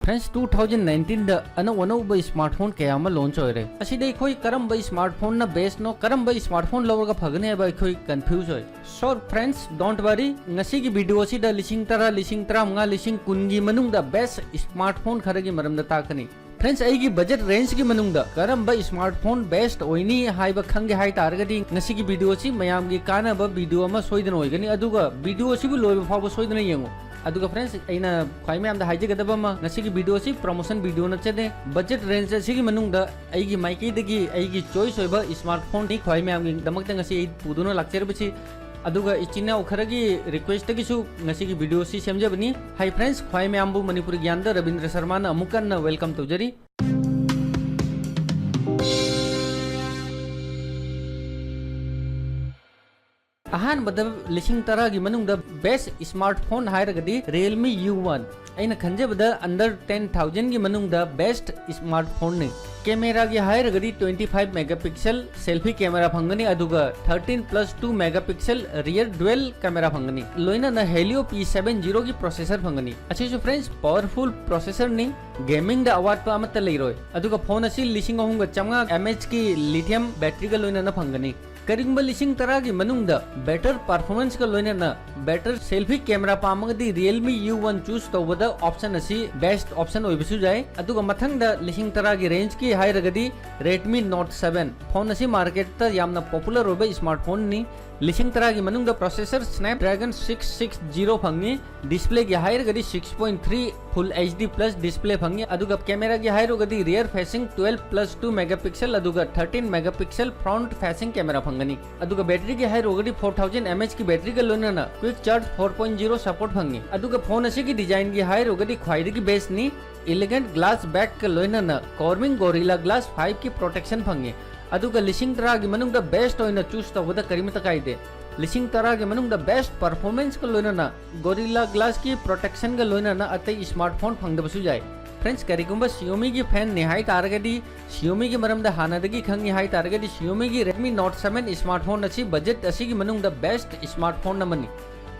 Friends 2019 दा अनौब smartphone क्या launch होरे असिदे अखोई करम स्मार्टफोन ना बेस्ट नो करम स्मार्टफोन लौरगा फगने है अखोई कंफ्यूज होय so friends don't worry ngasi की वीडियो सिदा लिसिंग तरा मंगा लिसिंग कुनगी मनुंग दा बेस्ट स्मार्टफोन खरगी मरम दा ताकनी फ्रेंड्स आई बजट रेंज की मनुंग करम स्मार्टफोन बेस्ट ओइनी हाइबा खंगे हाइ तारगदी ngasi की वीडियो सि मयाम की कानब वीडियो अमा सोइदन ओइगनी अदुगा वीडियो सिबु लोइबा फावबा सोइदन येंगो अदुगा फ्रेंड्स अइना खाइ मयाम दा हाइजगदबा मा ngasi की वीडियो सि प्रमोशन वीडियो नचदे बजट रेंज सिगी मनुंग अइगी माइकी दगी अइगी चॉइस होइबा स्मार्टफोन टी खाइ मयाम की दमक ngasi पुदुनो लाक्चरबछि अदुगा इचिना उखरगी रिक्वेस्ट गिसु ngasi की वीडियो सि सेमजबनी हाय फ्रेंड्स खाइ मयामबु मणिपुर ज्ञानदा रविंद्र शर्मा ना अमुकन वेलकम तौजरी अहान बदब लिसिंग तरा की मनुंग बेस्ट स्मार्टफोन हायरगदी Realme U1 अइना खंजेबदा अंडर 10,000 की मनुंग बेस्ट स्मार्टफोन ने कैमरा की हायरगदी 25 मेगापिक्सल सेल्फी कैमरा फंगनी अदुगा 13+2 मेगापिक्सल रियर डुअल कैमरा फंगनी लोइना न Helio P70 की प्रोसेसर फंगनी अच्छी जो फ्रेंड्स पावरफुल प्रोसेसर ने गेमिंग द अवार्ड पर अमत लेरोय अदुगा फोन असि लिसिंग अहुंगा चंगा mAh की लिथियम बैटरी का लोइना न फंगनी करिंग लिसिंग तरह की मनुंग बेटर परफॉर्मेंस का लोइना न बेटर सेल्फी कैमरा पामगदी Realme U1 चूज तौबदा ऑप्शन असि बेस्ट ऑप्शन ओइबसु जाय अदुगा मथंग द लिसिंग तरह की रेंज की हायरगदी Redmi Note 7 फोन असि मार्केट त यामना पॉपुलर ओबे स्मार्टफोन नि लिसिंग तरह की मनुंग प्रोसेसर Snapdragon 660 फंगी डिस्प्ले की हायरगदी 6.3 फुल HD प्लस डिस्प्ले फंगी अदुगा कैमरा की हायरगदी रियर फेसिंग 12+2 मेगापिक्सल अदुगा 13 मेगापिक्सल फ्रंट फेसिंग कैमरा फंगनी अदुगा बैटरी की हायरगदी 4000 mAh की बैटरी का लोना क्विक चार्ज 4.0 सपोर्ट फंगी अदुगा फोन असि की डिजाइन की हायरगदी ख्वाइद की बेस नी एलिगेंट ग्लास बैक का लोना कॉर्मिंग गोरिल्ला ग्लास 5 की प्रोटेक्शन फंगी अदुगा लिसिंग तरह की मनुंग बेस्ट ओइना चूज तौबदा करिमत काइदे लिसिंग तरह के मनुंग बेस्ट परफॉर्मेंस का लोना गोरिल्ला ग्लास की प्रोटेक्शन का लोना अतई स्मार्टफोन फंगदबसु जाय फ्रेंड्स करिगुंबा Xiaomi की फैन निहाई तारगदी Xiaomi की मरम हानदगी खंग निहाई तारगदी Xiaomi की Redmi Note 7 स्मार्टफोन अच्छी बजट असि की मनुंग बेस्ट स्मार्टफोन नमनी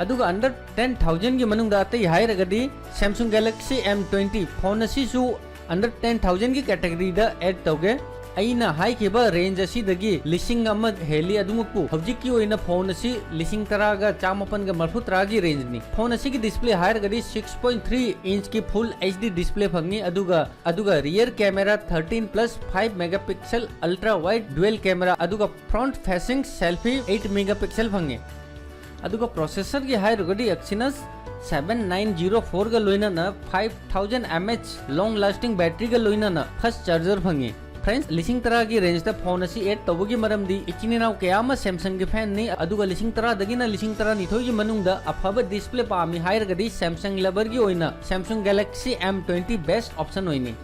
अदुगा अंडर 10,000 की मनुंग अतई हायरगदी Samsung Galaxy M20 फोन असि सु अंडर 10,000 की कैटेगरी दा ऐड तौगे अइना हाई केबा रेंज असिदगी लिसिंग अमा हेली अदुमकु हबजिकी ओइना फोन असि लिसिंग तरागा चामपन गा मरफु तरागी रेंज नि फोन असि की डिस्प्ले हायरगदी 6.3 इंच की फुल HD डिस्प्ले फंगनी अदुगा rear camera 13+5 megapixel ultra wide dual camera अदुगा फ्रंट फेसिंग सेल्फी 8 मेगापिक्सल फंगे अदुगा प्रोसेसर की हायरगदी Exynos 7904 का लोइना न 5000 mAh लॉन्ग लास्टिंग बैटरी का लोइना न फर्स्ट चार्जर फंगे फ्रेंड्स लिसिंग तरह की रेंज द फोन असि एड तौबगी मरम दी इचिनी नाव कयामा सैमसंग की फैन ने अदुगा लिसिंग तरह दगी ना लिसिंग तरह निथोई की मनुंग द अफब डिस्प्ले पामी हायरगदी सैमसंग लबर की ओइना Samsung Galaxy M20 best option ओइनी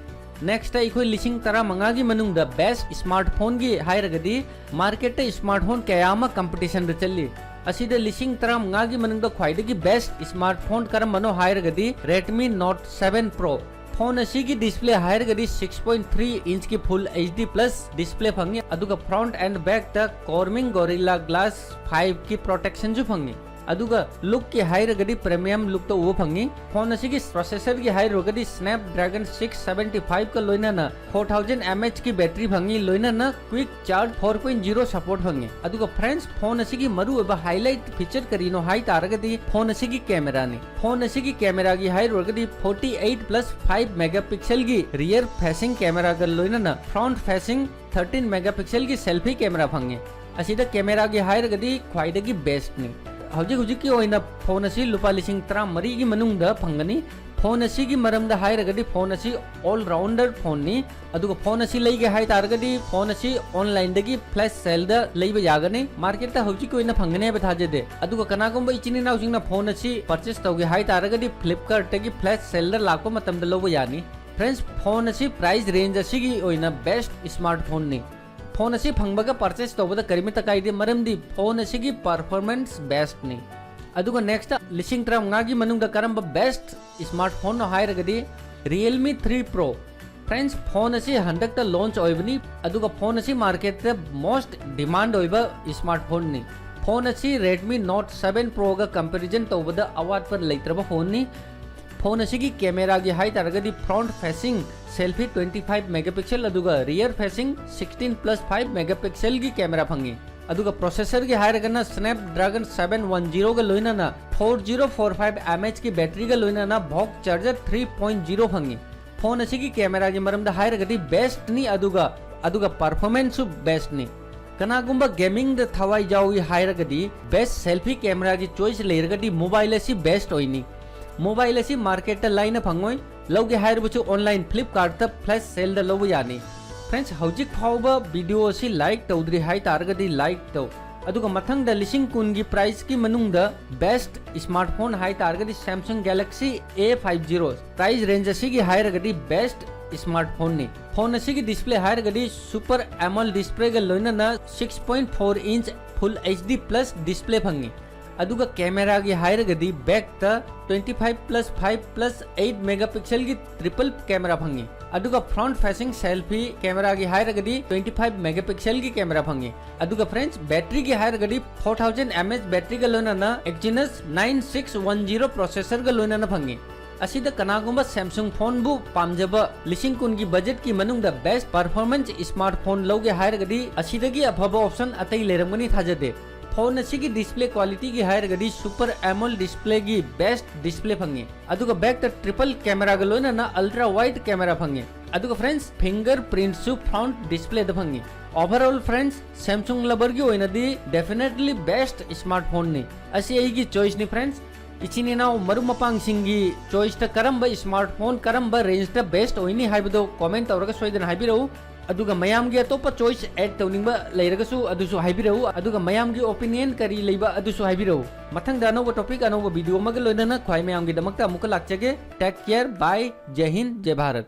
नेक्स्ट है इखोई लिसिंग तरह मंगा की मनुंग द बेस्ट स्मार्टफोन की हायरगदी मार्केट स्मार्टफोन कयामा कंपटीशन द चली असिदे लिसिंग तरह मंगा की मनुंग द ख्वाइद की बेस्ट स्मार्टफोन करम मनो हायरगदी Redmi Note 7 Pro फोन असि की डिस्प्ले हायरगदी 6.3 इंच की फुल HD प्लस डिस्प्ले फंगी अदुगा फ्रंट एंड बैक तक कॉर्मिंग गोरिल्ला ग्लास 5 की प्रोटेक्शन जो फंगी अदुगा लुक की हायरगदी प्रीमियम लुक तो वो फंगी फोन असि की प्रोसेसर की हायरगदी Snapdragon 675 का लोइना ना 4000 mAh की बैटरी फंगी लोइना ना क्विक चार्ज 4.0 सपोर्ट फंगी अदुगा फ्रेंड्स फोन असि की मरु एबा हाईलाइट फीचर करीनो हाई तारगदी फोन असि की कैमरा ने फोन असि की कैमरा की हायरगदी 48+5 मेगापिक्सल की रियर फेसिंग कैमरा का लोइना ना फ्रंट फेसिंग 13 मेगापिक्सल की सेल्फी कैमरा फंगे असिदा कैमरा की हायरगदी ख्वाइद की बेस्ट ने हौजिक की ओइना फोन असि लुपा लिसिंग तरा मरी की मनुंग द फंगनी फोन असि की मरम द हायरगदी फोन असि ऑल राउंडर फोन नि अदुगा फोन असि लई के हाय तारगदी फोन असि ऑनलाइन दगी फ्लैश सेल द लई बे यागने मार्केट ता हौजिक ओइना फंगने बे थाजे दे अदुगा कनागुंबा इचिनी नाउ सिंगना फोन असि परचेस तौगे हाय तारगदी फ्लिपकार्ट तगी फ्लैश सेल द लाको मतम द लोबो यानी फ्रेंड्स फोन असि प्राइस रेंज असि की ओइना बेस्ट स्मार्टफोन नि फोन असि फंगबगा परचेस तौबदा करिमि तकाइदे मरमदी फोन असि की परफॉर्मेंस बेस्ट नि अदुगा नेक्स्ट लिसिंग तरह मंगा की मनुंग द करम बेस्ट स्मार्टफोन हायरगदी Realme 3 Pro फ्रेंड्स फोन असि हंडक द लॉन्च ओइबनी अदुगा फोन असि मार्केट द मोस्ट डिमांड ओइबा स्मार्टफोन नि फोन असि Redmi Note 7 Pro का कंपैरिजन तौबदा अवार्ड पर लेत्रबा फोन नि फोन असिगी कैमरा की हाई तारगदी फ्रंट फेसिंग सेल्फी 25 मेगापिक्सल अदुगा रियर फेसिंग 16+5 मेगापिक्सल की कैमरा फंगी अदुगा प्रोसेसर की हायरगना स्नैपड्रैगन 710 का लोइना 4045 mAh की बैटरी का लोइना भॉक चार्जर 3.0 फंगी फोन असिगी कैमरा की मरमदा हायरगदी बेस्ट नी अदुगा परफॉर्मेंस बेस्ट नी कनागुंबा गेमिंग द थवाई जाओ हायरगदी बेस्ट सेल्फी कैमरा की चॉइस लेरगदी मोबाइल असी बेस्ट होइनी मोबाइल असी मार्केट लाइन फंगोय लौगे हायरबुचु ऑनलाइन फ्लिपकार्ट फ्लैश सेल द लौब यानी फ्रेंड्स हौजिक फाउबा वीडियो असी लाइक तौद्री हाय तारगदी लाइक तौ अदुगा मथंग द लिसिंग कुन की प्राइस की मनुंग द बेस्ट स्मार्टफोन हाय तारगदी Samsung Galaxy A50 price range असी की हायरगदी बेस्ट स्मार्टफोन ने फोन असी की डिस्प्ले हायरगदी सुपर एमोलेड डिस्प्ले का लोइना 6.4 inch full HD plus display फंगी अदुगा कैमरा की हायरगदी बैक त 25+5+8 मेगापिक्सल की ट्रिपल कैमरा फंगी अदुगा फ्रंट फेसिंग सेल्फी कैमरा की हायरगदी 25 मेगापिक्सल की कैमरा फंगी अदुगा फ्रेंड्स बैटरी की हायरगदी 4000 mAh बैटरी का लोइना एक्जिनस 9610 प्रोसेसर का लोइना फंगी असिद कनागुंबा सैमसंग फोन बु पामजबा लिसिंग कुन की बजट की मनुंग द बेस्ट परफॉर्मेंस स्मार्टफोन लौगे हायरगदी असिदगी अफबा ऑप्शन अतई लेरमगनी थाजदे फोन असिगी डिस्प्ले क्वालिटी की हायरगदी सुपर एमोलेड डिस्प्ले की बेस्ट डिस्प्ले फंगे अदुगा बैक द ट्रिपल कैमरा का लोइना अल्ट्रा वाइड कैमरा फंगे अदुगा फ्रेंड्स फिंगरप्रिंट सु फ्रंट डिस्प्ले द फंगे ओवरऑल फ्रेंड्स सैमसंग लबर की ओइनदी डेफिनेटली बेस्ट स्मार्टफोन ने असी एगी चॉइस नि फ्रेंड्स इचिने नाउ मरु मपांग सिंगी चॉइस ता करंबा स्मार्टफोन करंबा रेंज ता बेस्ट ओइनी हाइबदो कमेंट तौरगा सोइदन हाइबिरौ अदुगा मयाम गी अतोपा चॉइस ऐड तौनिंबा लेरगसु अदुसु हाइबिरौ अदुगा मयाम गी ओपिनियन करी लेबा अदुसु हाइबिरौ मथंग दा अनौबा टॉपिक अनौबा वीडियो मग लोइना ख्वाई मयाम गी दमकता मुक लाक्चगे टेक केयर बाय जय हिंद जय भारत।